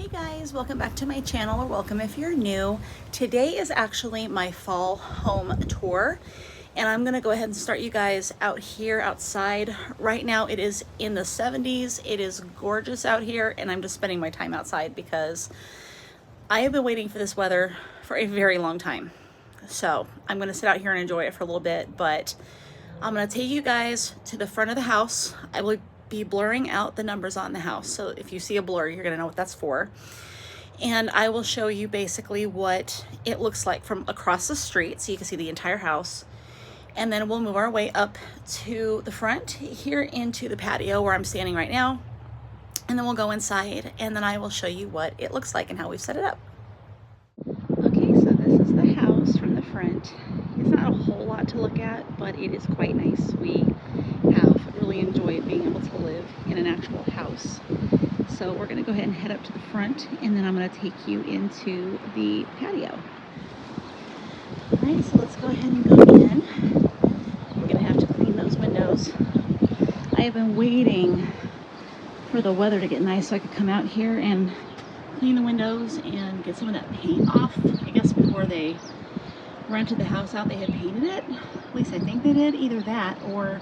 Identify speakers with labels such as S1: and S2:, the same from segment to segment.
S1: Hey guys, welcome back to my channel, or welcome if you're new. Today is actually my fall home tour, and I'm gonna go ahead and start you guys out here outside. Right now it is in the 70s. It is gorgeous out here, and I'm just spending my time outside because I have been waiting for this weather for a very long time. So I'm gonna sit out here and enjoy it for a little bit, but I'm gonna take you guys to the front of the house. I will be blurring out the numbers on the house. So if you see a blur, you're gonna know what that's for. And I will show you basically what it looks like from across the street so you can see the entire house. And then we'll move our way up to the front here into the patio where I'm standing right now. And then we'll go inside and then I will show you what it looks like and how we've set it up. Okay, so this is the house from the front. It's not a whole lot to look at, but it is quite nice. We have really enjoyed being able to live in an actual house. So we're gonna go ahead and head up to the front, and then I'm gonna take you into the patio. All right, so let's go ahead and go in. We're gonna have to clean those windows. I have been waiting for the weather to get nice so I could come out here and clean the windows and get some of that paint off. I guess before they rented the house out, they had painted it. At least I think they did. Either that or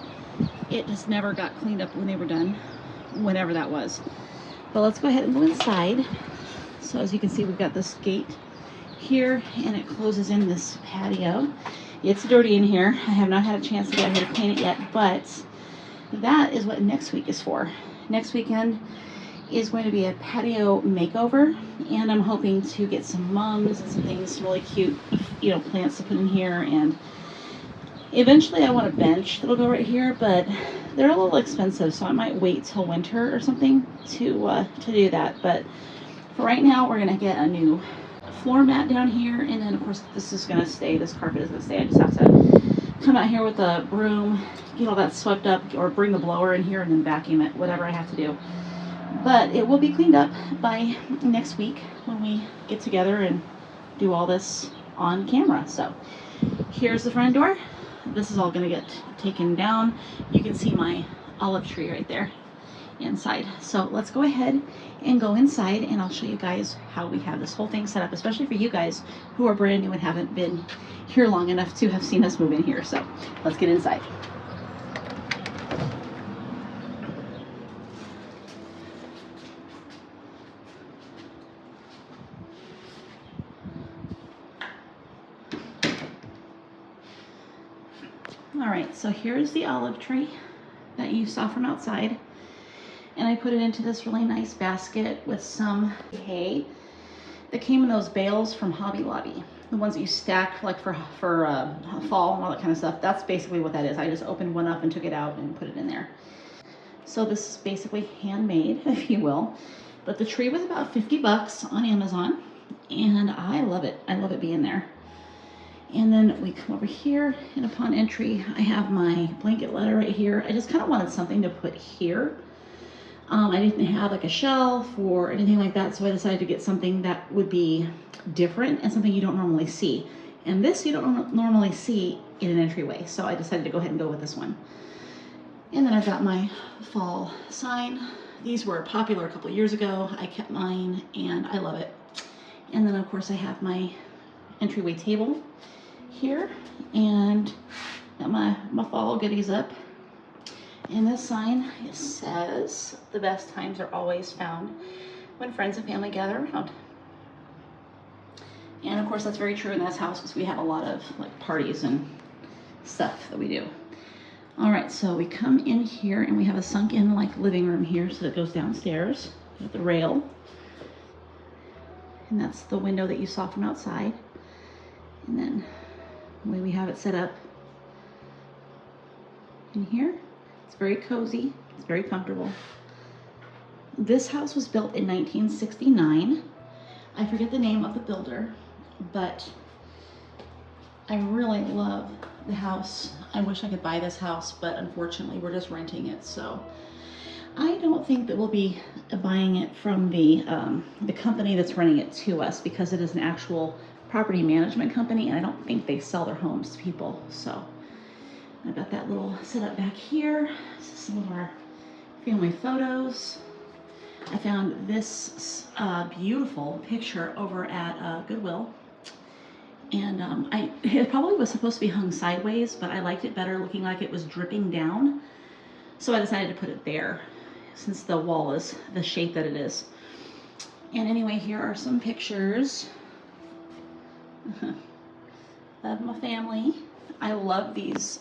S1: it just never got cleaned up when they were done, whenever that was. But let's go ahead and go inside. So as you can see, we've got this gate here and it closes in this patio. It's dirty in here. I have not had a chance to get here to clean it yet, but that is what next week is for. Next weekend is going to be a patio makeover, and I'm hoping to get some mums and some things really cute, plants to put in here. And eventually I want a bench that'll go right here, but they're a little expensive, so I might wait till winter or something to do that. But for right now, we're gonna get a new floor mat down here, and then of course this is gonna stay. This carpet is gonna stay. I just have to come out here with a broom, get all that swept up, or bring the blower in here and then vacuum it, whatever I have to do. But it will be cleaned up by next week when we get together and do all this on camera. So here's the front door. This is all gonna get taken down. You can see my olive tree right there inside. So let's go ahead and go inside, and I'll show you guys how we have this whole thing set up, especially for you guys who are brand new and haven't been here long enough to have seen us move in here. So let's get inside. All right, so here's the olive tree that you saw from outside. And I put it into this really nice basket with some hay that came in those bales from Hobby Lobby. The ones that you stack like for fall and all that kind of stuff. That's basically what that is. I just opened one up and took it out and put it in there. So this is basically handmade, if you will. But the tree was about 50 bucks on Amazon, and I love it. I love it being there. And then we come over here, and upon entry, I have my blanket ladder right here. I just kind of wanted something to put here. I didn't have like a shelf or anything like that, so I decided to get something that would be different and something you don't normally see. And this you don't normally see in an entryway, so I decided to go ahead and go with this one. And then I've got my fall sign. These were popular a couple years ago. I kept mine, and I love it. And then, of course, I have my entryway table here, and got my fall goodies up. And this sign, it says, "The best times are always found when friends and family gather around." And of course, that's very true in this house because we have a lot of like parties and stuff that we do. All right, so we come in here and we have a sunken like living room here, so it goes downstairs with the rail. And that's the window that you saw from outside. And then the way we have it set up in here. It's very cozy, it's very comfortable. This house was built in 1969. I forget the name of the builder, but I really love the house. I wish I could buy this house, but unfortunately we're just renting it. So I don't think that we'll be buying it from the company that's renting it to us, because it is an actual property management company, and I don't think they sell their homes to people. So I've got that little setup back here. This is some of our family photos. I found this beautiful picture over at Goodwill. And it probably was supposed to be hung sideways, but I liked it better looking like it was dripping down. So I decided to put it there since the wall is the shape that it is. And anyway, here are some pictures of my family. I love these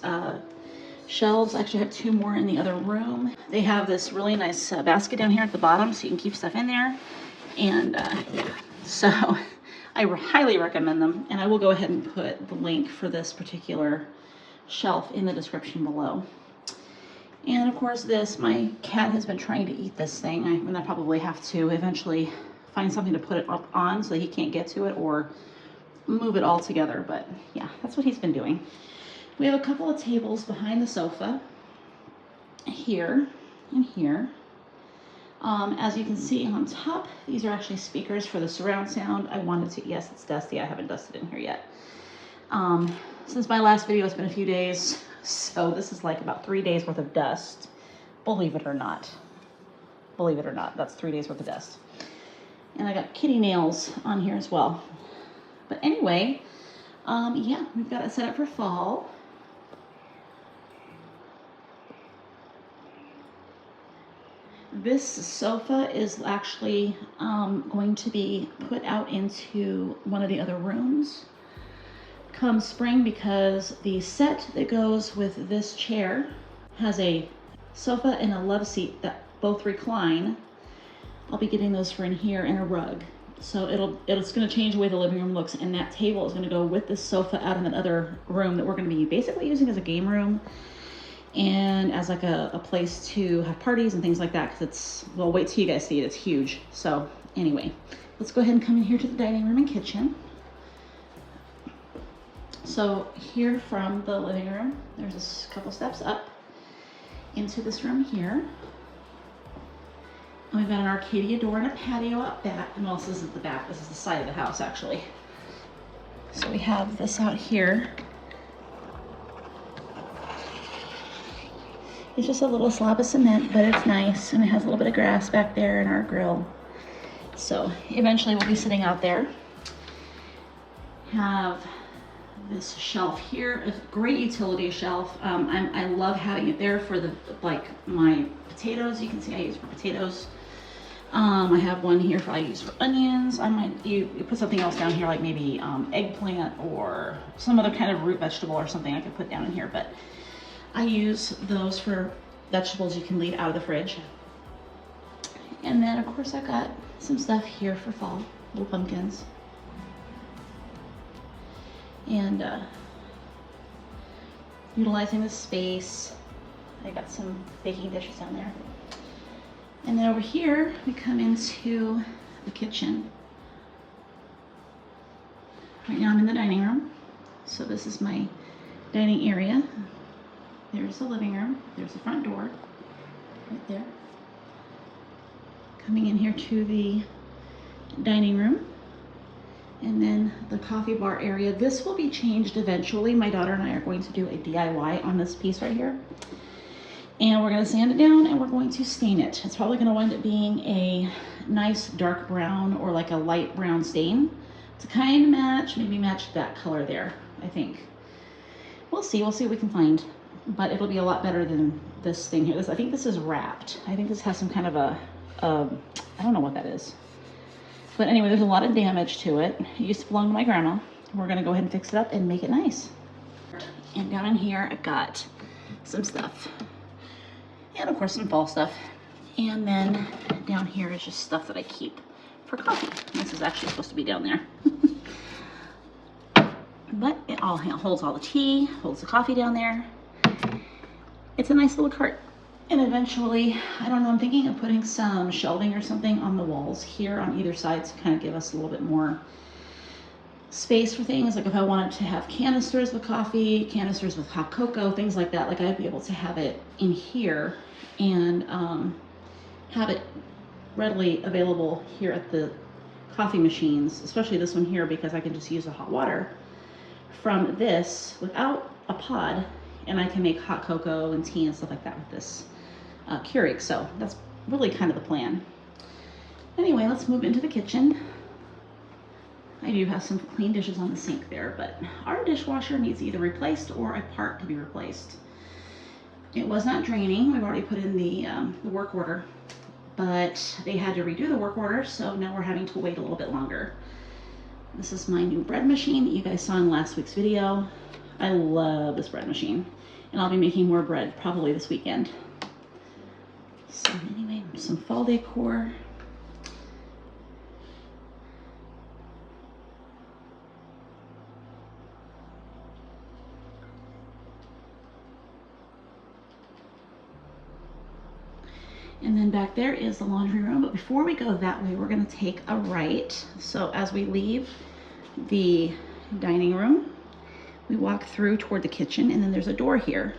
S1: shelves. I actually have two more in the other room. They have this really nice basket down here at the bottom so you can keep stuff in there. And yeah, so I highly recommend them. And I will go ahead and put the link for this particular shelf in the description below. And of course this, my cat has been trying to eat this thing. I'm gonna probably have to eventually find something to put it up on so that he can't get to it, or move it all together. But yeah, that's what he's been doing. We have a couple of tables behind the sofa, here and here. As you can see on top, these are actually speakers for the surround sound. I wanted to, yes, it's dusty. I haven't dusted in here yet. Since my last video, it's been a few days, so this is like about 3 days worth of dust. Believe it or not. Believe it or not, that's 3 days worth of dust. And I got kitty nails on here as well. But anyway, yeah, we've got it set up for fall. This sofa is actually going to be put out into one of the other rooms come spring, because the set that goes with this chair has a sofa and a love seat that both recline. I'll be getting those for in here, and a rug. So it's going to change the way the living room looks, and that table is going to go with this sofa out in another room that we're going to be basically using as a game room and as like a place to have parties and things like that, because it's, well, wait till you guys see it, it's huge. So anyway, let's go ahead and come in here to the dining room and kitchen. So here from the living room, there's a couple steps up into this room here. And we've got an Arcadia door and a patio out back. And also, this is the back, this is the side of the house actually. So we have this out here. It's just a little slab of cement, but it's nice, and it has a little bit of grass back there and our grill. So eventually we'll be sitting out there. Have this shelf here, a great utility shelf. I love having it there for my potatoes. You can see I use for potatoes. I have one here I use for onions. I might you put something else down here, like maybe eggplant or some other kind of root vegetable or something I could put down in here, but I use those for vegetables you can leave out of the fridge. And then of course I've got some stuff here for fall, little pumpkins. And utilizing the space, I got some baking dishes down there. And then over here, we come into the kitchen. Right now I'm in the dining room. So this is my dining area. There's the living room. There's the front door, right there. Coming in here to the dining room. And then the coffee bar area. This will be changed eventually. My daughter and I are going to do a DIY on this piece right here. And we're gonna sand it down and we're going to stain it. It's probably gonna wind up being a nice dark brown or like a light brown stain to kind of maybe match that color there, I think. We'll see what we can find. But it'll be a lot better than this thing here. I think this is wrapped. I think this has some kind of I don't know what that is. But anyway, there's a lot of damage to it. It used to belong to my grandma. We're gonna go ahead and fix it up and make it nice. And down in here, I've got some stuff. And of course some fall stuff. And then down here is just stuff that I keep for coffee. This is actually supposed to be down there. But it all holds all the tea, holds the coffee down there. It's a nice little cart. And eventually, I don't know, I'm thinking of putting some shelving or something on the walls here on either side to kind of give us a little bit more space for things. Like if I wanted to have canisters with coffee, canisters with hot cocoa, things like that, like I'd be able to have it in here and have it readily available here at the coffee machines, especially this one here, because I can just use the hot water from this without a pod, and I can make hot cocoa and tea and stuff like that with this Keurig. So that's really kind of the plan. Anyway, let's move into the kitchen. I do have some clean dishes on the sink there, but our dishwasher needs either replaced or a part to be replaced. It was not draining. We've already put in the work order, but they had to redo the work order, so now we're having to wait a little bit longer. This is my new bread machine that you guys saw in last week's video. I love this bread machine, and I'll be making more bread probably this weekend. So anyway, some fall decor. And then back there is the laundry room. But before we go that way, we're gonna take a right. So as we leave the dining room, we walk through toward the kitchen, and then there's a door here.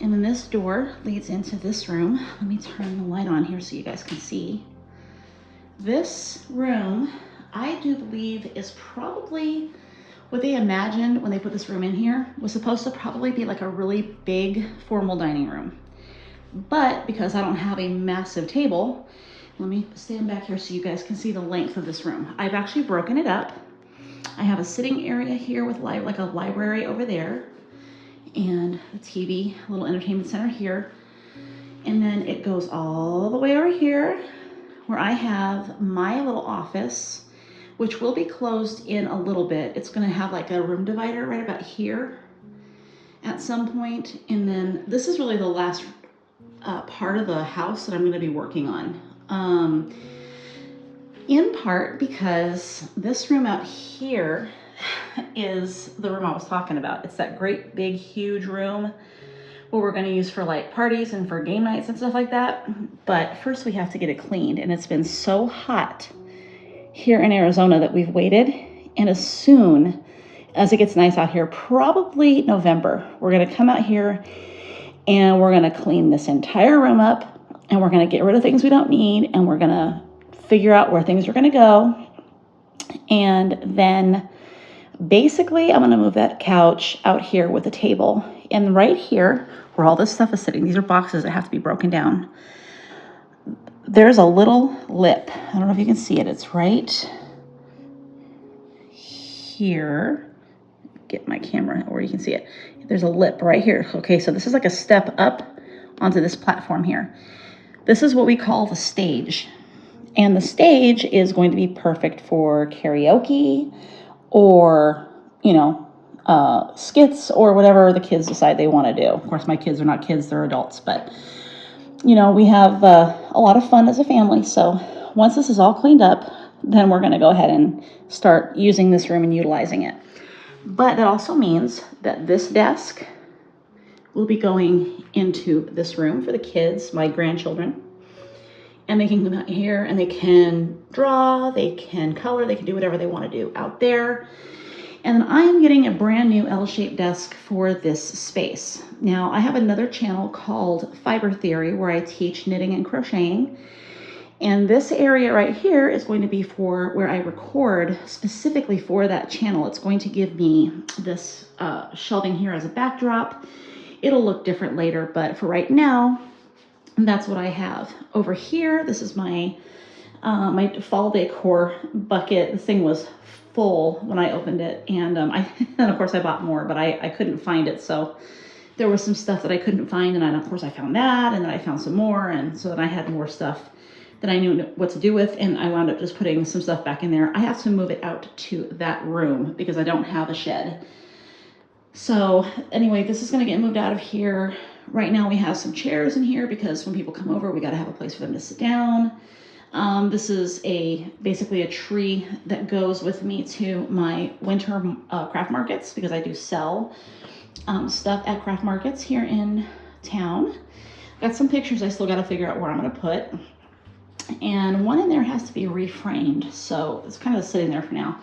S1: And then this door leads into this room. Let me turn the light on here so you guys can see. This room, I do believe, is probably what they imagined when they put this room in here, was supposed to probably be like a really big formal dining room. But because I don't have a massive table, let me stand back here so you guys can see the length of this room. I've actually broken it up. I have a sitting area here with like a library over there, and a TV, a little entertainment center here. And then it goes all the way over here where I have my little office, which will be closed in a little bit. It's gonna have like a room divider right about here at some point. And then this is really the last part of the house that I'm going to be working on, in part because this room out here is the room I was talking about. It's that great big huge room where we're going to use for like parties and for game nights and stuff like that. But first we have to get it cleaned, and it's been so hot here in Arizona that we've waited, and as soon as it gets nice out here, probably November, we're going to come out here and we're gonna clean this entire room up, and we're gonna get rid of things we don't need, and we're gonna figure out where things are gonna go. And then basically I'm gonna move that couch out here with a table. And right here, where all this stuff is sitting, these are boxes that have to be broken down. There's a little lip. I don't know if you can see it. It's right here. Get my camera where you can see it. There's a lip right here. Okay, so this is like a step up onto this platform here. This is what we call the stage. And the stage is going to be perfect for karaoke or, you know, skits or whatever the kids decide they want to do. Of course, my kids are not kids, they're adults, but, you know, we have a lot of fun as a family. So once this is all cleaned up, then we're going to go ahead and start using this room and utilizing it. But that also means that this desk will be going into this room for the kids, my grandchildren. And they can come out here and they can draw, they can color, they can do whatever they want to do out there. And then I am getting a brand new L-shaped desk for this space. Now, I have another channel called Fiber Theory where I teach knitting and crocheting. And this area right here is going to be for where I record specifically for that channel. It's going to give me this shelving here as a backdrop. It'll look different later, but for right now, that's what I have. Over here, this is my my fall decor bucket. This thing was full when I opened it, and and of course I bought more, but I couldn't find it. So there was some stuff that I couldn't find, and of course I found that, and then I found some more, and so then I had more stuff that I knew what to do with, and I wound up just putting some stuff back in there. I have to move it out to that room because I don't have a shed. So anyway, this is gonna get moved out of here. Right now we have some chairs in here because when people come over, we gotta have a place for them to sit down. This is basically a tree that goes with me to my winter craft markets because I do sell stuff at craft markets here in town. Got some pictures I still gotta figure out where I'm gonna put. And one in there has to be reframed, so it's kind of sitting there for now.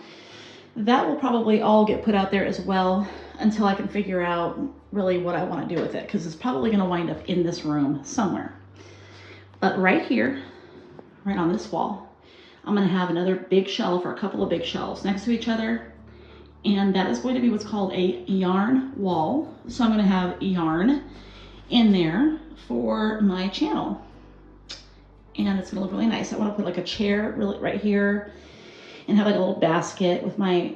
S1: That will probably all get put out there as well until I can figure out really what I want to do with it, because it's probably going to wind up in this room somewhere. But right here, right on this wall, I'm going to have another big shelf, or a couple of big shelves next to each other, and that is going to be what's called a yarn wall. So I'm going to have yarn in there for my channel. and it's gonna look really nice. I want to put like a chair really right here and have like a little basket with my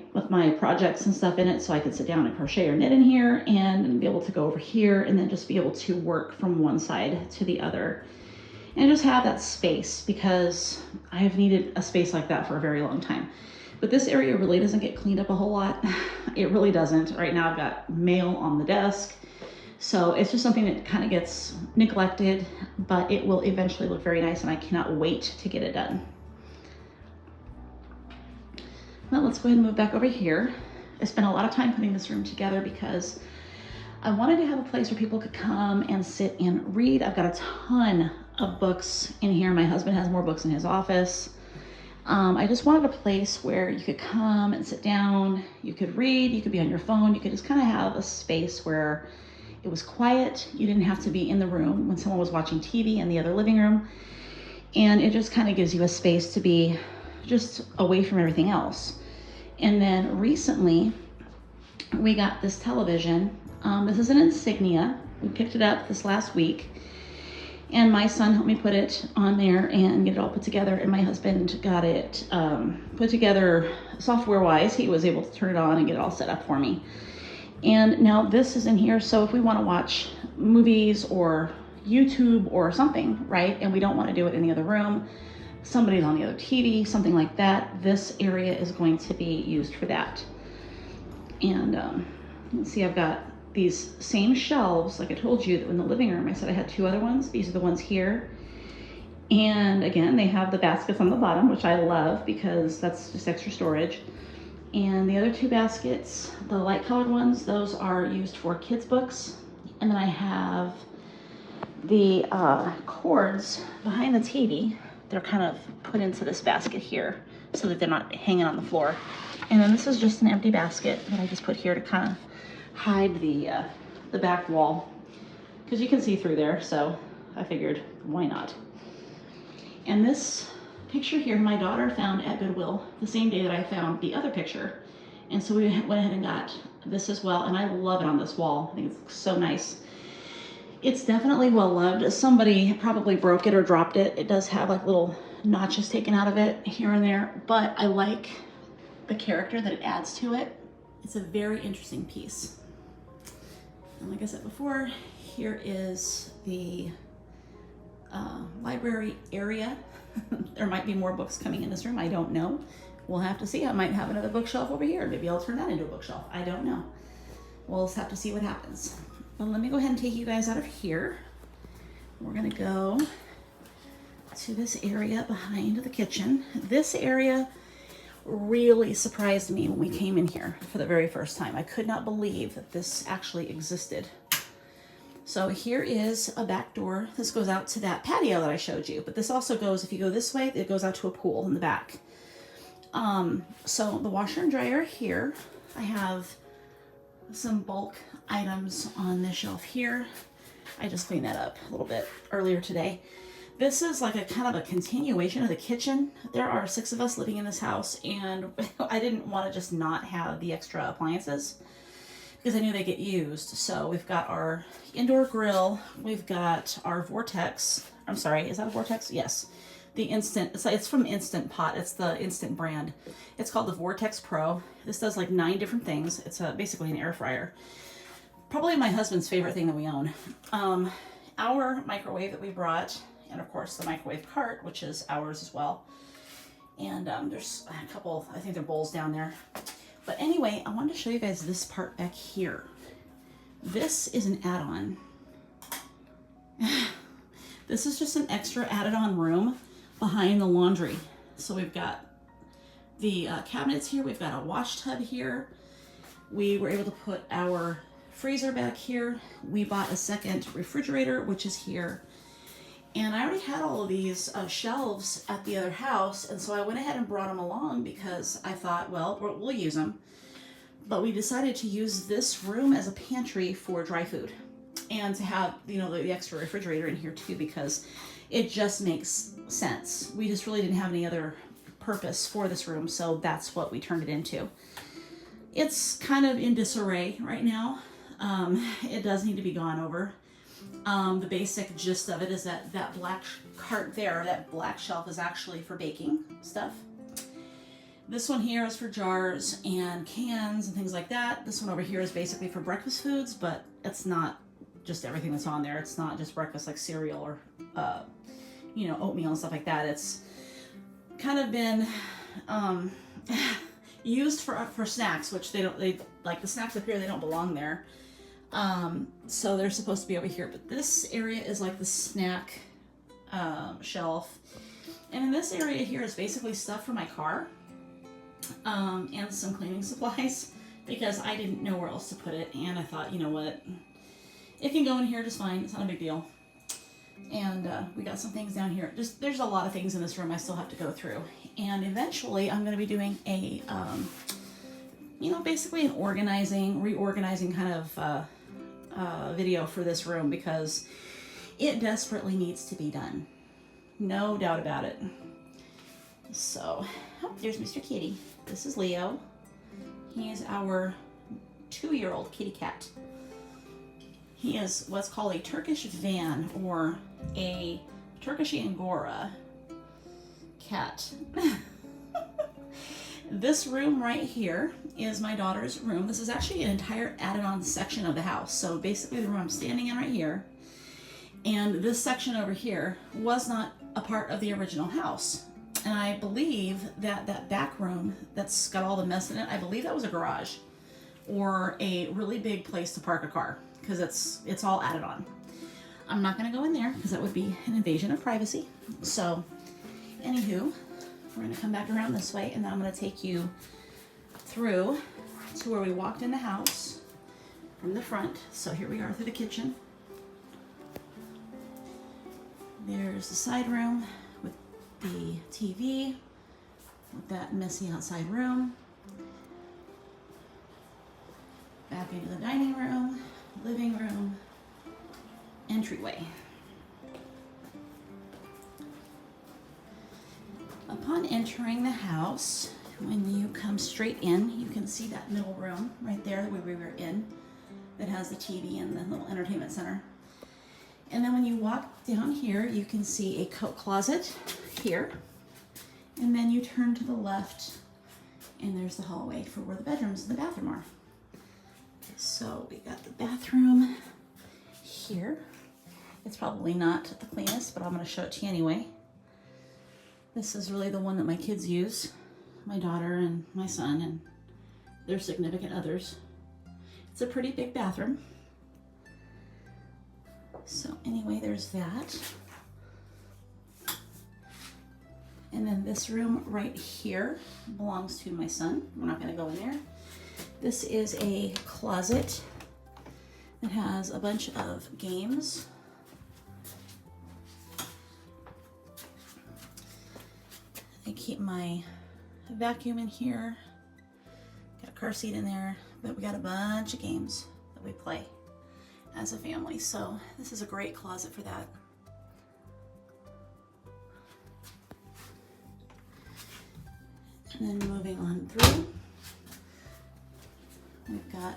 S1: projects and stuff in it, so I can sit down and crochet or knit in here and be able to go over here and then just be able to work from one side to the other and just have that space, because I have needed a space like that for a very long time. But this area really doesn't get cleaned up a whole lot. It really doesn't. Right now I've got mail on the desk, so it's just something that kind of gets neglected, but it will eventually look very nice and I cannot wait to get it done. Well, let's go ahead and move back over here. I spent a lot of time putting this room together because I wanted to have a place where people could come and sit and read. I've got a ton of books in here. My husband has more books in his office. I just wanted a place where you could come and sit down, you could read, you could be on your phone, you could just kind of have a space where it was quiet. You didn't have to be in the room when someone was watching TV in the other living room. And it just kind of gives you a space to be just away from everything else. And then recently we got this television. This is an Insignia. We picked it up this last week, and my son helped me put it on there and get it all put together, and my husband got it put together software wise. He was able to turn it on and get it all set up for me. And now this is in here, so if we want to watch movies or YouTube or something, right, and we don't want to do it in the other room, somebody's on the other TV, something like that, this area is going to be used for that. And let's see, I've got these same shelves, like I told you that in the living room I said I had two other ones. These are the ones here, and again they have the baskets on the bottom, which I love because that's just extra storage. And the other two baskets, the light colored ones, those are used for kids books. And then I have the cords behind the TV. They're kind of put into this basket here so that they're not hanging on the floor. And then this is just an empty basket that I just put here to kind of hide the back wall, because you can see through there, so I figured why not. And this picture here my daughter found at Goodwill the same day that I found the other picture, and so we went ahead and got this as well, and I love it on this wall. I think it's so nice. It's definitely well loved. Somebody probably broke it or dropped it. It does have like little notches taken out of it here and there, but I like the character that it adds to it. It's a very interesting piece. And like I said before, here is the library area. There might be more books coming in this room. I don't know. We'll have to see. I might have another bookshelf over here. Maybe I'll turn that into a bookshelf. I don't know. We'll just have to see what happens. But let me go ahead and take you guys out of here. We're gonna go to this area behind the kitchen. This area really surprised me when we came in here for the very first time. I could not believe that this actually existed. So here is a back door. This goes out to that patio that I showed you, but this also goes, if you go this way, it goes out to a pool in the back. So the washer and dryer here. I have some bulk items on this shelf here. I just cleaned that up a little bit earlier today. This is like a kind of a continuation of the kitchen. There are 6 of us living in this house, and I didn't want to just not have the extra appliances because I knew they get used. So we've got our indoor grill, we've got our Vortex. I'm sorry, is that a Vortex? Yes. The Instant, it's from Instant Pot. It's the Instant brand. It's called the Vortex Pro. This does like 9 different things. It's basically an air fryer. Probably my husband's favorite thing that we own. Our microwave that we brought, and of course the microwave cart, which is ours as well. And there's a couple, I think they're bowls down there. But anyway, I wanted to show you guys this part back here. This is an add-on. This is just an extra added on room behind the laundry. So we've got the cabinets here, we've got a wash tub here. We were able to put our freezer back here. We bought a second refrigerator, which is here. And I already had all of these shelves at the other house, and so I went ahead and brought them along because I thought, well, we'll use them. But we decided to use this room as a pantry for dry food, and to have, you know, the extra refrigerator in here too, because it just makes sense. We just really didn't have any other purpose for this room, so that's what we turned it into. It's kind of in disarray right now. It does need to be gone over. The basic gist of it is that that black cart there, that black shelf, is actually for baking stuff. This one here is for jars and cans and things like that. This one over here is basically for breakfast foods, but it's not just everything that's on there. It's not just breakfast like cereal or, you know, oatmeal and stuff like that. It's kind of been used for snacks, which they like the snacks up here, they don't belong there. So they're supposed to be over here, but this area is like the snack shelf. And in this area here is basically stuff for my car. And some cleaning supplies, because I didn't know where else to put it, and I thought, you know what, it can go in here just fine. It's not a big deal. And we got some things down here. There's a lot of things in this room I still have to go through, and eventually I'm going to be doing a you know, basically an reorganizing kind of video for this room, because it desperately needs to be done, no doubt about it. So, oh, there's Mr. Kitty. This is Leo. He is our 2-year-old kitty cat. He is what's called a Turkish van, or a Turkish Angora cat. This room right here is my daughter's room. This is actually an entire added-on section of the house. So basically the room I'm standing in right here, and this section over here was not a part of the original house. And I believe that that back room that's got all the mess in it, I believe that was a garage or a really big place to park a car, because it's all added on. I'm not going to go in there because that would be an invasion of privacy. So anywho, we're going to come back around this way, and then I'm going to take you through to where we walked in the house from the front. So here we are through the kitchen. There's the side room with the TV, with that messy outside room. Back into the dining room, living room, entryway. Upon entering the house, when you come straight in, you can see that middle room right there where we were in, that has the TV and the little entertainment center. And then when you walk down here, you can see a coat closet here. And then you turn to the left, and there's the hallway for where the bedrooms and the bathroom are. So we got the bathroom here. It's probably not the cleanest, but I'm going to show it to you anyway. This is really the one that my kids use, my daughter and my son and their significant others. It's a pretty big bathroom. So anyway, there's that. And then this room right here belongs to my son. We're not going to go in there. This is a closet that has a bunch of games. I keep my vacuum in here. Got a car seat in there, but we got a bunch of games that we play as a family. So this is a great closet for that. And then moving on through, we've got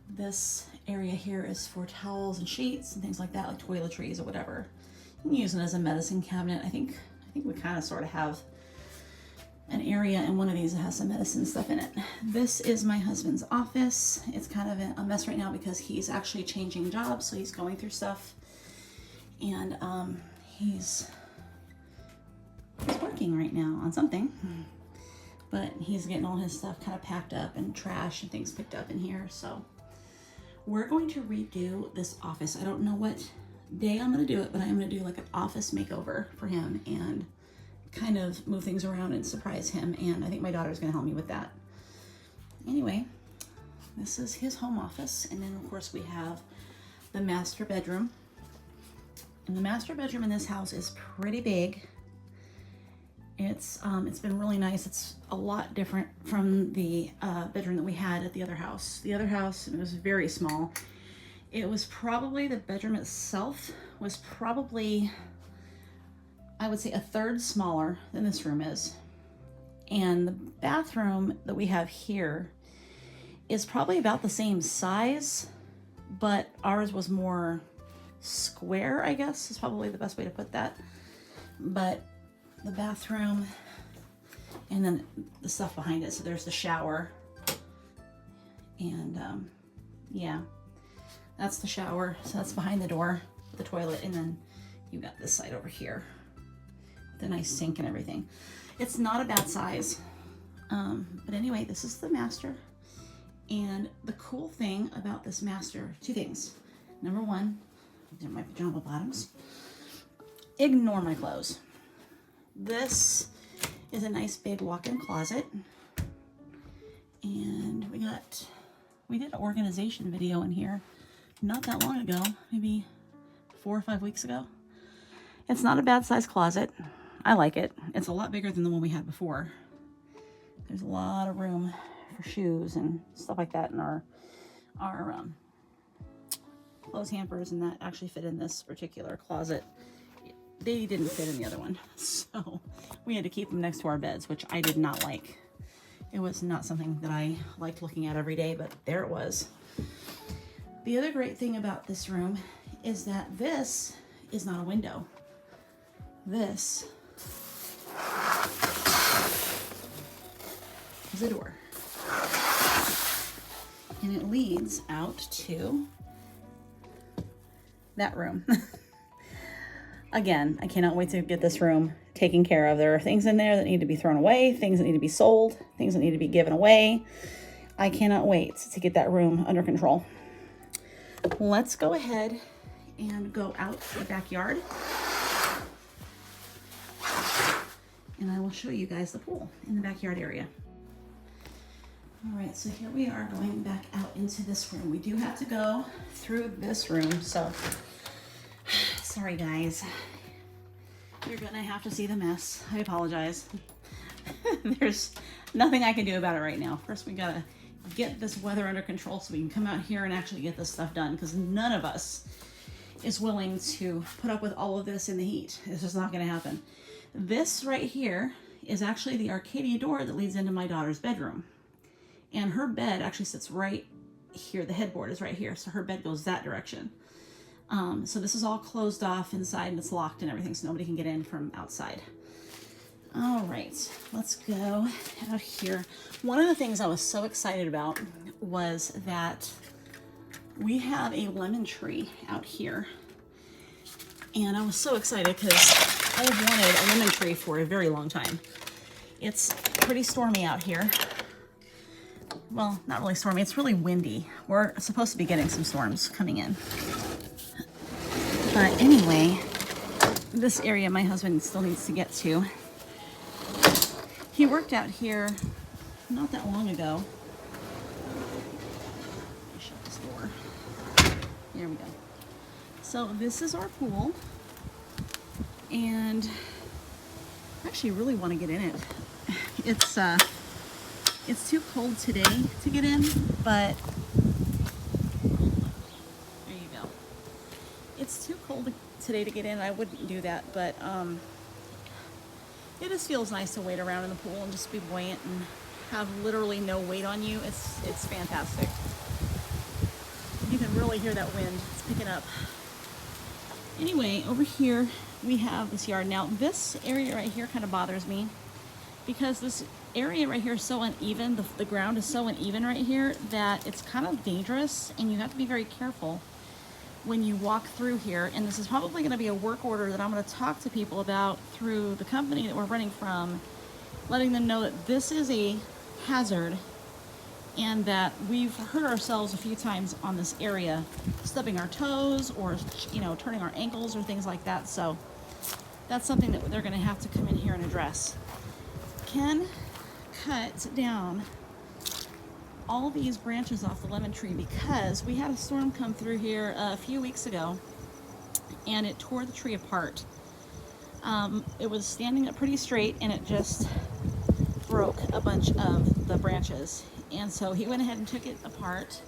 S1: this area here is for towels and sheets and things like that, like toiletries or whatever. You can use it as a medicine cabinet. I think we kind of sort of have an area in one of these that has some medicine stuff in it. This is my husband's office. It's kind of a mess right now because he's actually changing jobs, so he's going through stuff, and he's working right now on something, but he's getting all his stuff kind of packed up and trash and things picked up in here. So we're going to redo this office. I don't know what day I'm going to do it, but I'm going to do like an office makeover for him and kind of move things around and surprise him. And I think my daughter's going to help me with that. Anyway, this is his home office. And then of course we have the master bedroom. And the master bedroom in this house is pretty big. It's been really nice. It's a lot different from the bedroom that we had at the other house. The other house, it was very small. It was probably, the bedroom itself was probably, I would say, a third smaller than this room is. And the bathroom that we have here is probably about the same size, but ours was more square, I guess is probably the best way to put that. But the bathroom, and then the stuff behind it. So there's the shower, and yeah, that's the shower. So that's behind the door, the toilet, and then you got this side over here, the nice sink and everything. It's not a bad size. But anyway, this is the master. And the cool thing about this master, two things. Number one, these are my pajama bottoms. Ignore my clothes. This is a nice big walk-in closet. And we did an organization video in here not that long ago, maybe 4 or 5 weeks ago. It's not a bad size closet. I like it. It's a lot bigger than the one we had before. There's a lot of room for shoes and stuff like that in our clothes hampers, and that actually fit in this particular closet. They didn't fit in the other one, so we had to keep them next to our beds, which I did not like. It was not something that I liked looking at every day, but there it was. The other great thing about this room is that this is not a window. This is a door. And it leads out to that room. Again, I cannot wait to get this room taken care of. There are things in there that need to be thrown away, things that need to be sold, things that need to be given away. I cannot wait to get that room under control. Let's go ahead and go out to the backyard. And I will show you guys the pool in the backyard area. All right, so here we are going back out into this room. We do have to go through this room, so sorry guys. You're gonna have to see the mess. I apologize. There's nothing I can do about it right now. First, we gotta get this weather under control so we can come out here and actually get this stuff done, because none of us is willing to put up with all of this in the heat. It's just not gonna happen. This right here is actually the Arcadia door that leads into my daughter's bedroom. And her bed actually sits right here. The headboard is right here, so her bed goes that direction. So this is all closed off inside and it's locked and everything, so nobody can get in from outside. All right, let's go out here. One of the things I was so excited about was that we have a lemon tree out here. And I was so excited because I have wanted a lemon tree for a very long time. It's pretty stormy out here. Well, not really stormy, it's really windy. We're supposed to be getting some storms coming in. But anyway, this area my husband still needs to get to. He worked out here not that long ago. Let me shut this door. There we go. So this is our pool. And I actually really want to get in it. It's too cold today to get in, but there you go. It's too cold today to get in. I wouldn't do that, but it just feels nice to wade around in the pool and just be buoyant and have literally no weight on you. It's fantastic. You can really hear that wind. It's picking up. Anyway, over here we have this yard. Now this area right here kind of bothers me because this area right here is so uneven. The ground is so uneven right here that it's kind of dangerous, and you have to be very careful when you walk through here. And this is probably going to be a work order that I'm going to talk to people about through the company that we're running from, letting them know that this is a hazard and that we've hurt ourselves a few times on this area, stubbing our toes or, you know, turning our ankles or things like that. So that's something that they're going to have to come in here and address. Ken cut down all these branches off the lemon tree because we had a storm come through here a few weeks ago and it tore the tree apart. It was standing up pretty straight and it just broke a bunch of the branches. And so he went ahead and took it apart,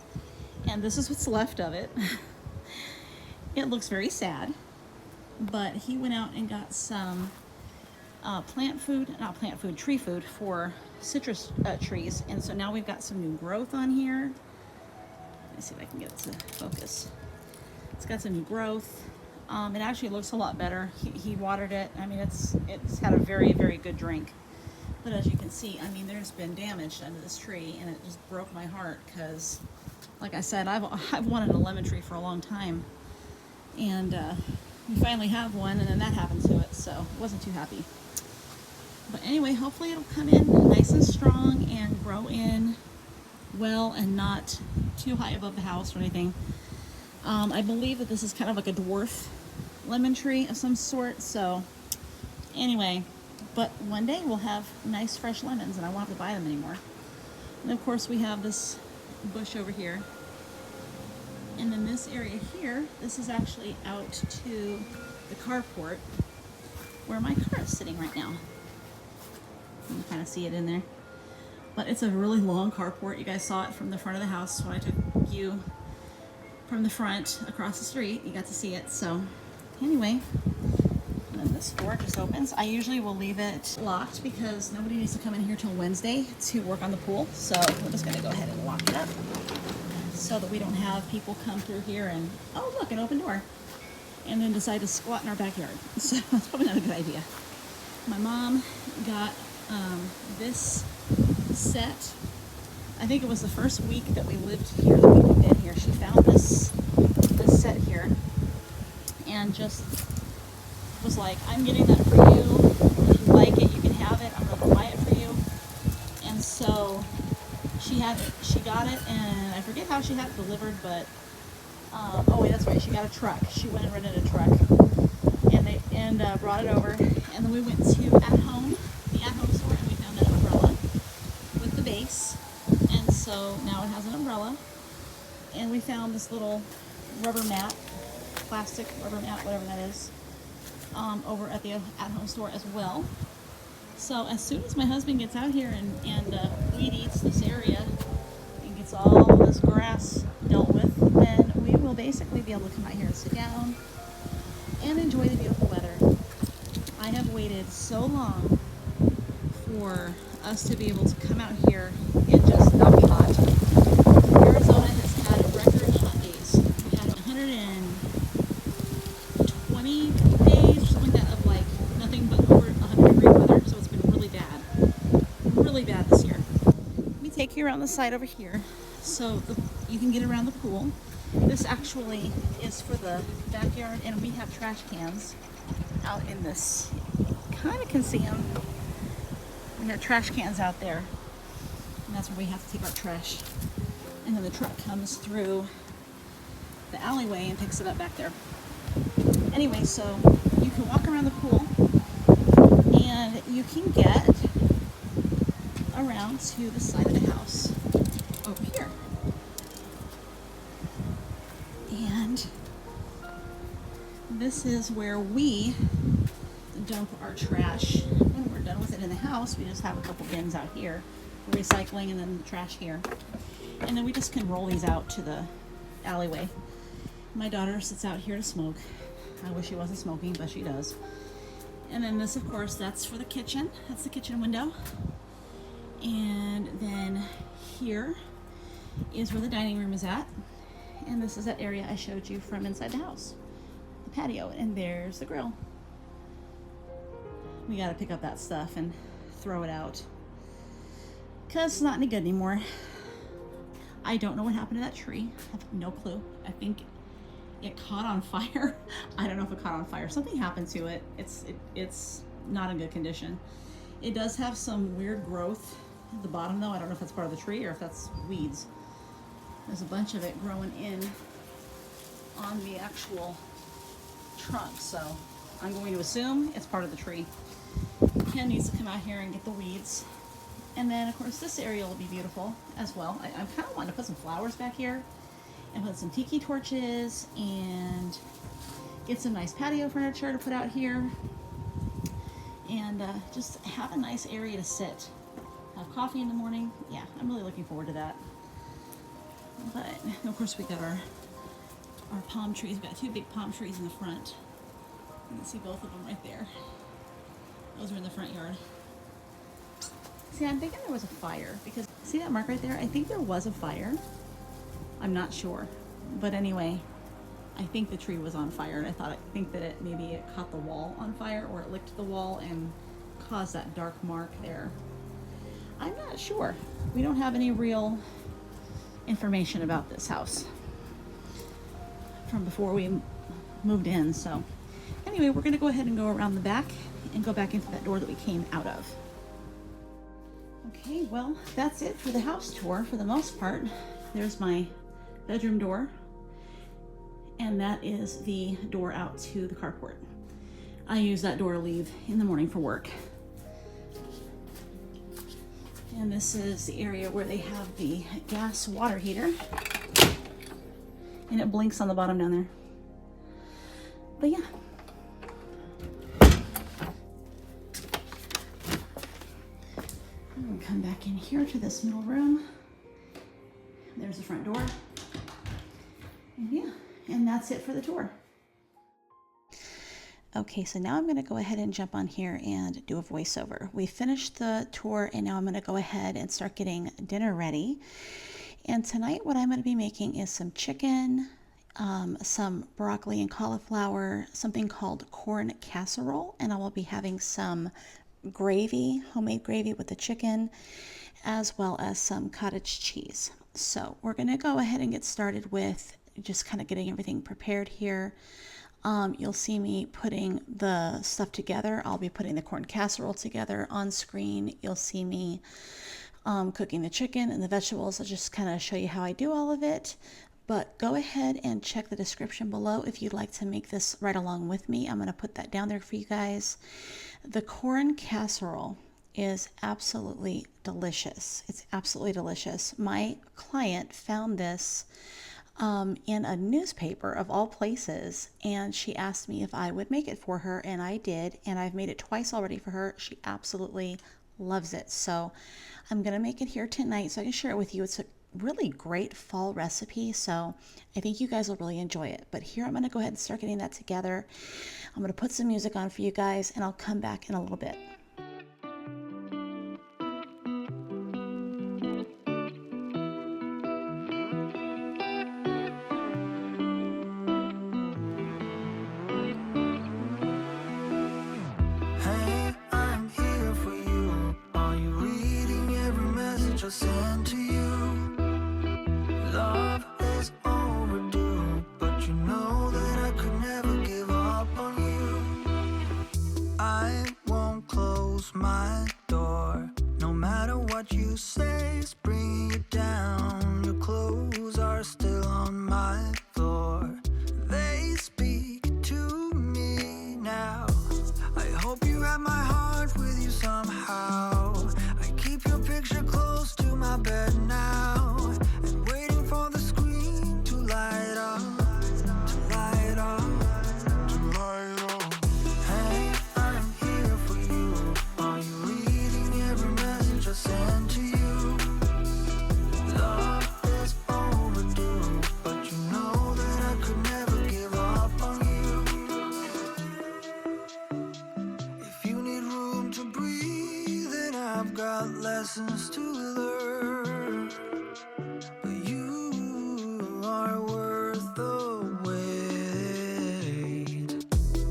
S1: and this is what's left of it. It looks very sad, but he went out and got some tree food for citrus trees. And so now we've got some new growth on here. me see if I can get it to focus. It's got some new growth. It actually looks a lot better. He watered it. I mean, it's had a very, very good drink. But as you can see, I mean, there's been damage done to this tree, and it just broke my heart because, like I said, I've wanted a lemon tree for a long time, and we finally have one, and then that happened to it, so I wasn't too happy. But anyway, hopefully it'll come in nice and strong and grow in well and not too high above the house or anything. I believe that this is kind of like a dwarf lemon tree of some sort, so anyway, but one day we'll have nice fresh lemons and I won't have to buy them anymore. And of course we have this bush over here. And then this area here, this is actually out to the carport where my car is sitting right now. You can kind of see it in there. But it's a really long carport. You guys saw it from the front of the house when I took you from the front across the street. You got to see it. So anyway, and then this door just opens. I usually will leave it locked because nobody needs to come in here till Wednesday to work on the pool. So we're just gonna go ahead and lock it up so that we don't have people come through here and, oh look, an open door, and then decide to squat in our backyard. So that's probably not a good idea. My mom got this set. I think it was the first week that we lived here, that we moved in here. She found this set here and just was like, I'm getting that for you. If you like it, you can have it. I'm going to buy it for you. And so she had it. She got it, and I forget how she had it delivered, but oh wait, that's right. She got a truck. She went and rented a truck, and brought it over. And then we went to the At Home store, and we found an umbrella with the base. And so now it has an umbrella. And we found this little rubber mat, plastic rubber mat, whatever that is, over at the At Home store as well. So as soon as my husband gets out here and weed eats this area and gets all this grass dealt with, then we will basically be able to come out here and sit down and enjoy the beautiful weather. I have waited so long for us to be able to come out here and just not be hot. Arizona has had record hot days. We had 120 days or something like that of like nothing but over 100-degree weather, so it's been really bad this year. Let me take you around the side over here so you can get around the pool. This actually is for the backyard, and we have trash cans out in this. You kind of can see them. We have trash cans out there, and that's where we have to take our trash. And then the truck comes through the alleyway and picks it up back there. Anyway, so you can walk around the pool, and you can get around to the side of the house over here. And this is where we dump our trash. When we're done with it in the house, we just have a couple bins out here for recycling, and then the trash here. And then we just can roll these out to the alleyway. My daughter sits out here to smoke. I wish she wasn't smoking, but she does. And then this, of course, that's for the kitchen. That's the kitchen window. And then here is where the dining room is at. And this is that area I showed you from inside the house, the patio. And there's the grill. We got to pick up that stuff and throw it out because it's not any good anymore. I don't know what happened to that tree. I have no clue. I think it caught on fire. I don't know if it caught on fire. Something happened to it. It's not in good condition. It does have some weird growth at the bottom though. I don't know if that's part of the tree or if that's weeds. There's a bunch of it growing in on the actual trunk, so I'm going to assume it's part of the tree. Ken needs to come out here and get the weeds. And then, of course, this area will be beautiful as well. I'm kind of wanting to put some flowers back here and put some tiki torches and get some nice patio furniture to put out here. And just have a nice area to sit. Have coffee in the morning. Yeah, I'm really looking forward to that. But, of course, we got our palm trees. We've got two big palm trees in the front. You can see both of them right there. Those are in the front yard. See, I'm thinking there was a fire because see that mark right there? I think there was a fire. I'm not sure. But anyway, I think the tree was on fire, and I think that maybe it caught the wall on fire, or it licked the wall and caused that dark mark there. I'm not sure. We don't have any real information about this house from before we moved in. So anyway, we're going to go ahead and go around the back and go back into that door that we came out of. Okay, well, that's it for the house tour for the most part. There's my bedroom door, and that is the door out to the carport. I use that door to leave in the morning for work. And this is the area where they have the gas water heater, and it blinks on the bottom down there. But yeah. I'm gonna come back in here to this middle room. There's the front door. And yeah, and that's it for the tour. Okay, so now I'm going to go ahead and jump on here and do a voiceover. We finished the tour, and now I'm going to go ahead and start getting dinner ready. And tonight what I'm going to be making is some chicken, some broccoli and cauliflower, something called corn casserole, and I will be having some gravy, homemade gravy with the chicken, as well as some cottage cheese. So we're going to go ahead and get started with just kind of getting everything prepared here. You'll see me putting the stuff together. I'll be putting the corn casserole together on screen. You'll see me cooking the chicken and the vegetables. I'll just kind of show you how I do all of it. But go ahead and check the description below if you'd like to make this right along with me. I'm going to put that down there for you guys. The corn casserole is absolutely delicious. It's absolutely delicious. My client found this in a newspaper of all places, and she asked me if I would make it for her, and I did, and I've made it twice already for her. She absolutely loves it. So I'm going to make it here tonight so I can share it with you. It's a really great fall recipe, so I think you guys will really enjoy it. But here I'm going to go ahead and start getting that together. I'm going to put some music on for you guys, and I'll come back in a little bit.
S2: Send to you. Love is overdue, but you know that I could never give up on you. I won't close my door, no matter what you say is bringing you down. Your clothes are still on my floor, they speak to me now. I hope you have my heart with you somehow. I keep your picture close to my bed now, and waiting for the screen to light up, to light up, to light up. Hey, I'm here for you. Are you reading every message I send to you? Love is overdue, but you know that I could never give up on you. If you need room to breathe, then I've got lessons to learn, but you are worth the wait.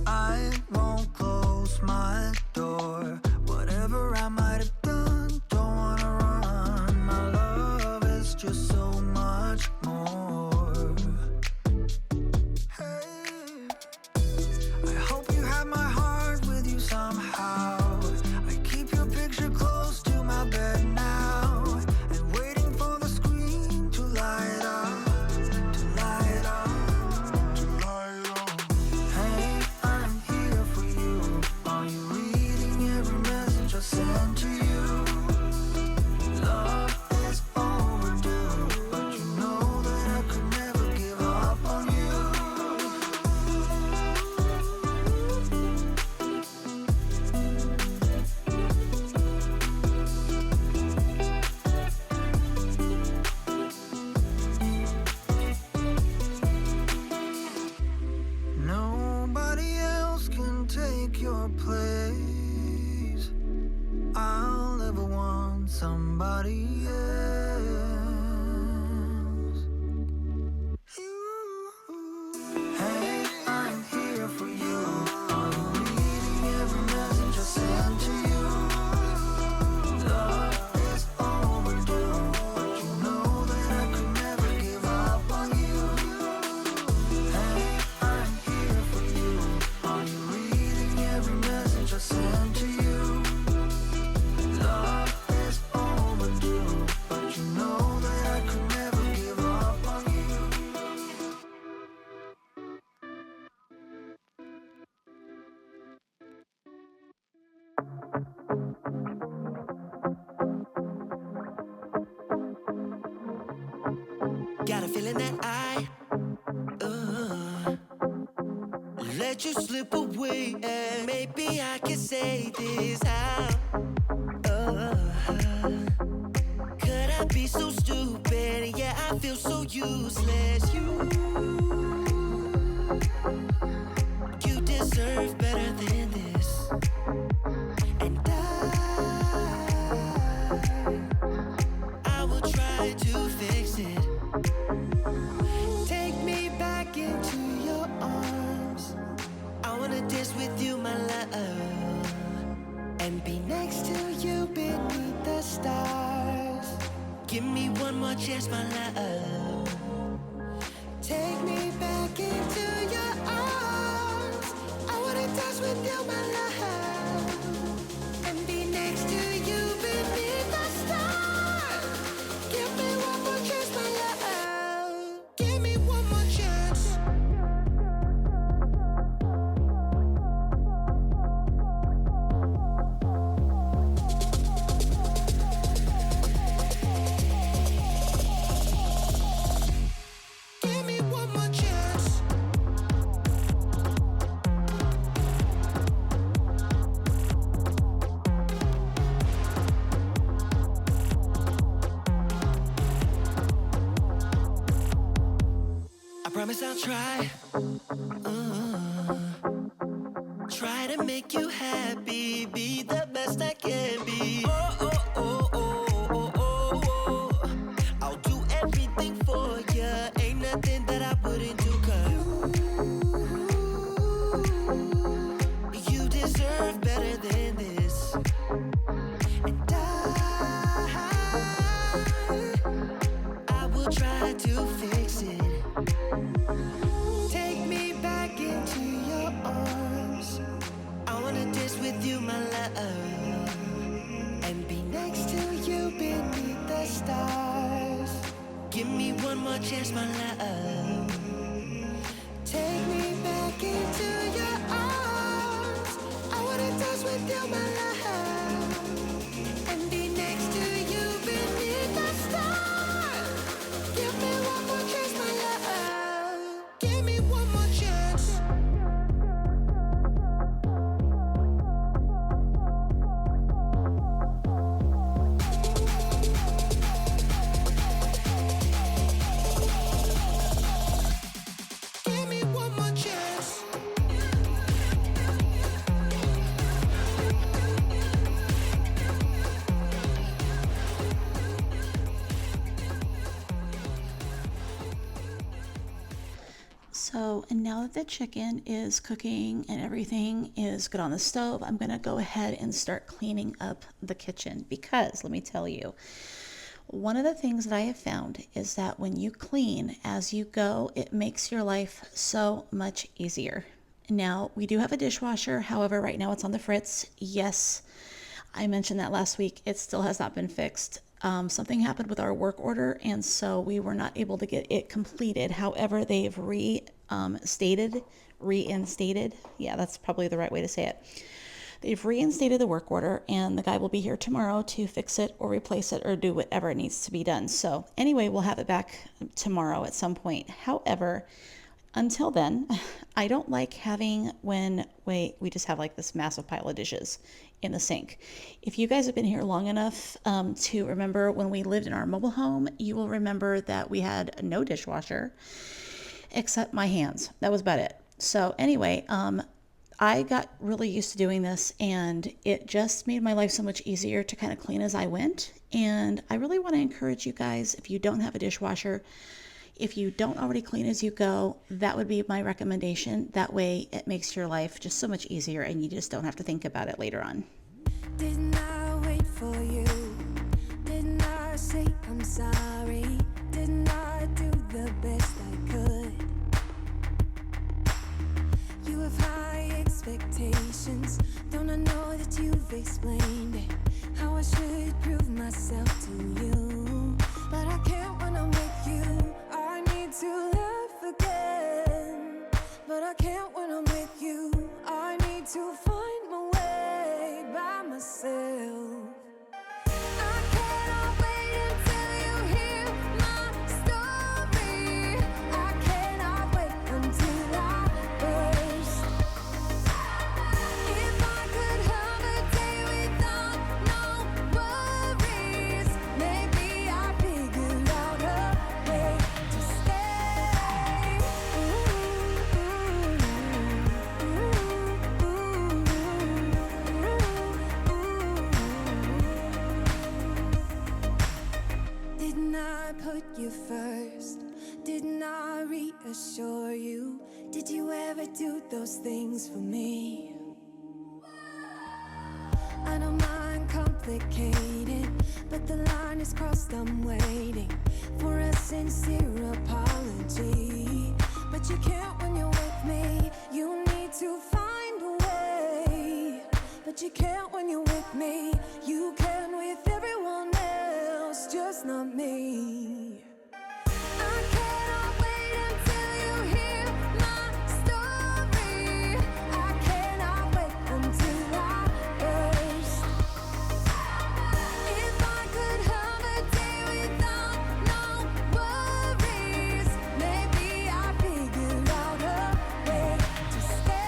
S2: I won't close my door, whatever I might have done, don't wanna run. My love is just so much more. Hey, I hope you have my heart with you somehow. I keep your picture close to my bed now. feeling that I let you slip away, and maybe I can say this how could I be so stupid? Yeah, I feel so useless. You deserve better than this. And I will try to fix it. Take me back into your arms. I wanna dance with you, my love, and be next to you beneath the stars. Give me one more chance, my love. Take me back into your arms. I wanna dance with you, my love, and be next to you beneath the stars. Give me one more chance, my love. Give me one more chance. Give me one more chance. I promise I'll try. Try to make you happy, be the best I can be. Oh, oh, oh, oh, oh, oh, oh. I'll do everything for you. Ain't nothing that I wouldn't do, 'cause you deserve better than this. And I will try to fix it. Take me back into your arms. I wanna dance with you, my love, and be next to you beneath the stars. Give me one more chance, my love. Take me back into your arms. I wanna dance with you, my love, and be next to you beneath the stars. Give me one more chance, my love. Give me one more chance. Give me one more chance.
S1: So, and now that the chicken is cooking and everything is good on the stove, I'm going to go ahead and start cleaning up the kitchen, because let me tell you, one of the things that I have found is that when you clean as you go, it makes your life so much easier. Now, we do have a dishwasher. However, right now it's on the fritz. Yes, I mentioned that last week. It still has not been fixed. Something happened with our work order, and so we were not able to get it completed. However, they've reinstated. Yeah, that's probably the right way to say it. They've reinstated the work order, and the guy will be here tomorrow to fix it or replace it or do whatever needs to be done. So anyway, we'll have it back tomorrow at some point. However, until then, I don't like having when we just have like this massive pile of dishes in the sink. If you guys have been here long enough to remember when we lived in our mobile home, you will remember that we had no dishwasher except my hands. That was about it. So anyway, I got really used to doing this, and it just made my life so much easier to kind of clean as I went. And I really want to encourage you guys, if you don't have a dishwasher, if you don't already clean as you go, that would be my recommendation. That way it makes your life just so much easier, and you just don't have to think about it later on.
S3: Didn't I wait for you? Didn't I say I'm sorry? Didn't I do the best I could? You have high expectations. Don't I know that you've explained it? How I should prove myself to you. But I can't when I'm with you. I need to laugh again. But I can't when I'm with you. I need to find my way by myself. I cannot wait until you hear my story. do those things for me. I don't mind complicated, but the line is crossed, I'm waiting for a sincere apology. But you can't when you're with me, you need to find a way. But you can't when you're with me, you can with everyone else, just not me. I cannot wait until you hear my story. I cannot wait until I burst. If I could have a day without no worries, maybe I'd figure out a way to stay.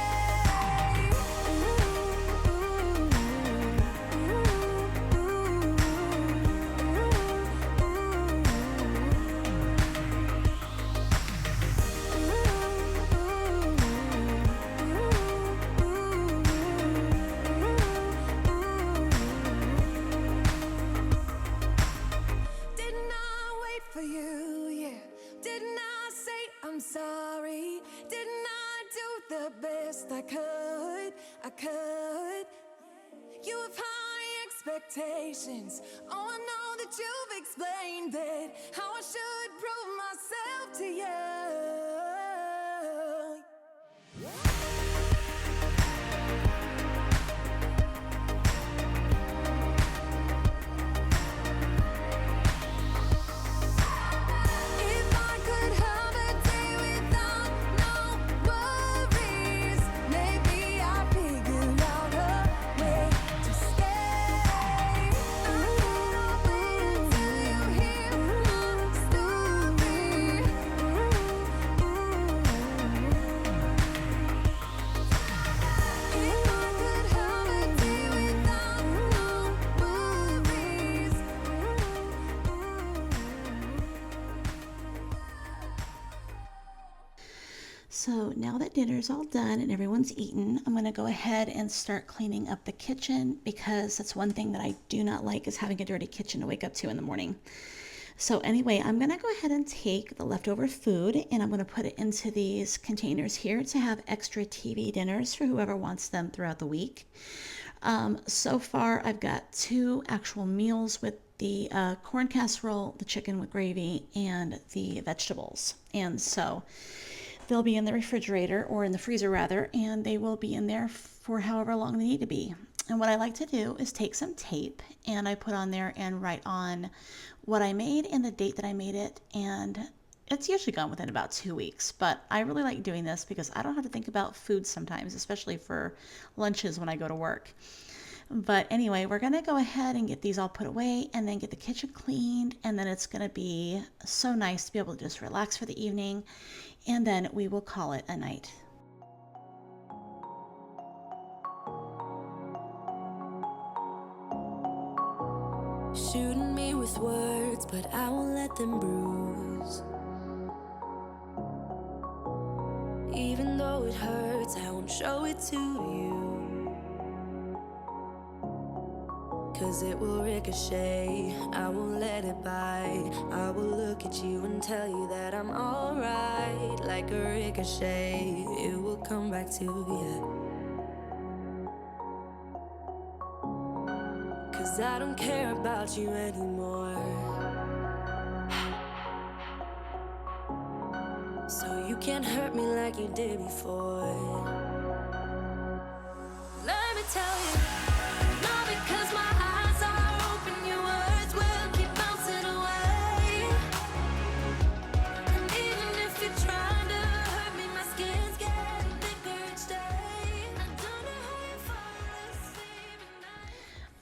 S3: Didn't I wait for you? Yeah. Didn't I say I'm sorry? Didn't I do the best I could? I could. You have high expectations. Oh, I know that you've explained that. How I should prove myself to you. If I could have a day without no worries, maybe I'd figure out a way to stay. I cannot wait until you hear my story. If I could have a day without no worries.
S1: So now that dinner's all done and everyone's eaten, I'm going to go ahead and start cleaning up the kitchen, because that's one thing that I do not like, is having a dirty kitchen to wake up to in the morning. So anyway, I'm going to go ahead and take the leftover food and I'm going to put it into these containers here to have extra TV dinners for whoever wants them throughout the week. So far, I've got 2 actual meals with the corn casserole, the chicken with gravy, and the vegetables. And so they'll be in the refrigerator, or in the freezer rather, and they will be in there for however long they need to be. And what I like to do is take some tape and I put on there and write on what I made and the date that I made it, and it's usually gone within about 2 weeks. But I really like doing this because I don't have to think about food sometimes, especially for lunches when I go to work. But anyway, we're going to go ahead and get these all put away and then get the kitchen cleaned, and then it's going to be so nice to be able to just relax for the evening, and then we will call it a night.
S3: Shooting me with words, but I won't let them bruise. Even though it hurts, I won't show it to you. 'Cause it will ricochet, I won't let it bite. I will look at you and tell you that I'm alright. Like a ricochet, it will come back to you. 'Cause I don't care about you anymore. So you can't hurt me like you did before. Let me tell you, not because my eyes are open, your words will keep bouncing away. And even if you're trying to hurt me, my skin's getting thicker each day. I don't know how you fall asleep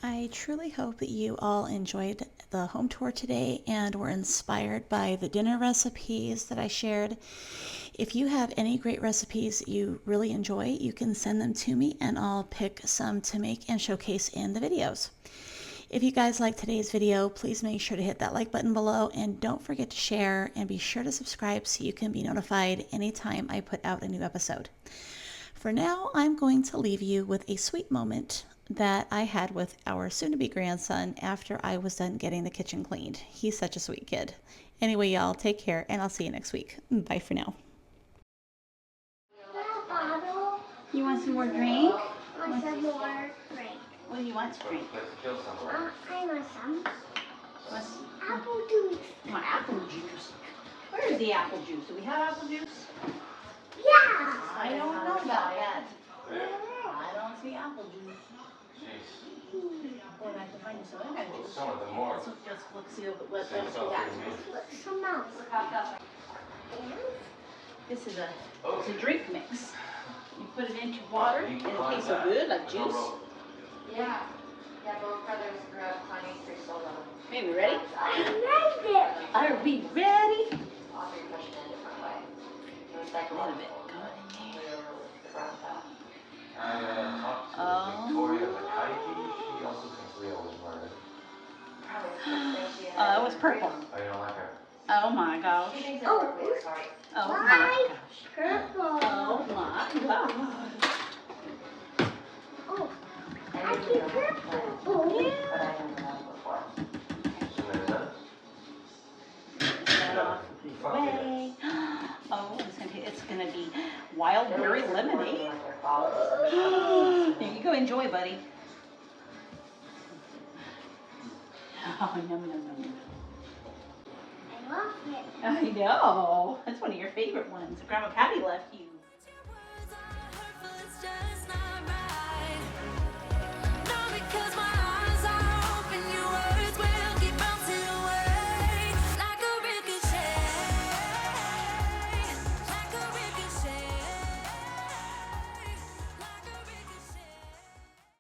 S3: at night.
S1: I truly hope that you all enjoyed the home tour today and were inspired by the dinner recipes that I shared. If you have any great recipes that you really enjoy, you can send them to me and I'll pick some to make and showcase in the videos. If you guys like today's video, please make sure to hit that like button below and don't forget to share, and be sure to subscribe so you can be notified anytime I put out a new episode. For now, I'm going to leave you with a sweet moment that I had with our soon-to-be grandson after I was done getting the kitchen cleaned. He's such a sweet kid. Anyway, y'all, take care and I'll see you next week. Bye for now. You want some more drink?
S4: I want some more drink.
S1: What do you want to drink?
S4: I want some
S1: What's,
S4: apple juice.
S1: you want apple juice? Where is the apple juice? Do we have apple juice?
S4: Yeah.
S1: I don't know about that. I don't see apple juice. Well, I have to find you some other juice.
S5: Some of them more.
S1: Let's look, see what we got.
S4: Look, some else. And
S1: This is it's a drink mix. You put it into water and it tastes so good, like juice.
S6: Yeah. Yeah, both brothers grew up climbing through soda.
S1: Okay, we ready?
S4: I love it.
S1: Are we ready?
S6: Audrey pushed it in a different way. It was like
S1: A little bit. Go in there.
S6: the brown stuff.
S5: I talked to Victoria Mikaiki. She also thinks Leo was murdered.
S6: Probably the first thing she had.
S1: It was purple.
S5: Oh, you don't like her?
S1: Oh my gosh.
S6: She thinks that
S4: Oh.
S6: Berkeley is sorry.
S1: Oh
S4: Why?
S1: my gosh.
S4: Purple.
S1: Oh my god.
S4: Oh,
S6: I
S4: I
S6: didn't
S4: keep
S6: know that,
S4: purple.
S6: but I didn't know that before.
S1: Set off away. Oh, it's gonna be wild berry lemonade. There you go, enjoy, buddy. Oh, yum, yum, yum, yum.
S4: I love it.
S1: I know. That's one of your favorite ones. Grandma Patty left you.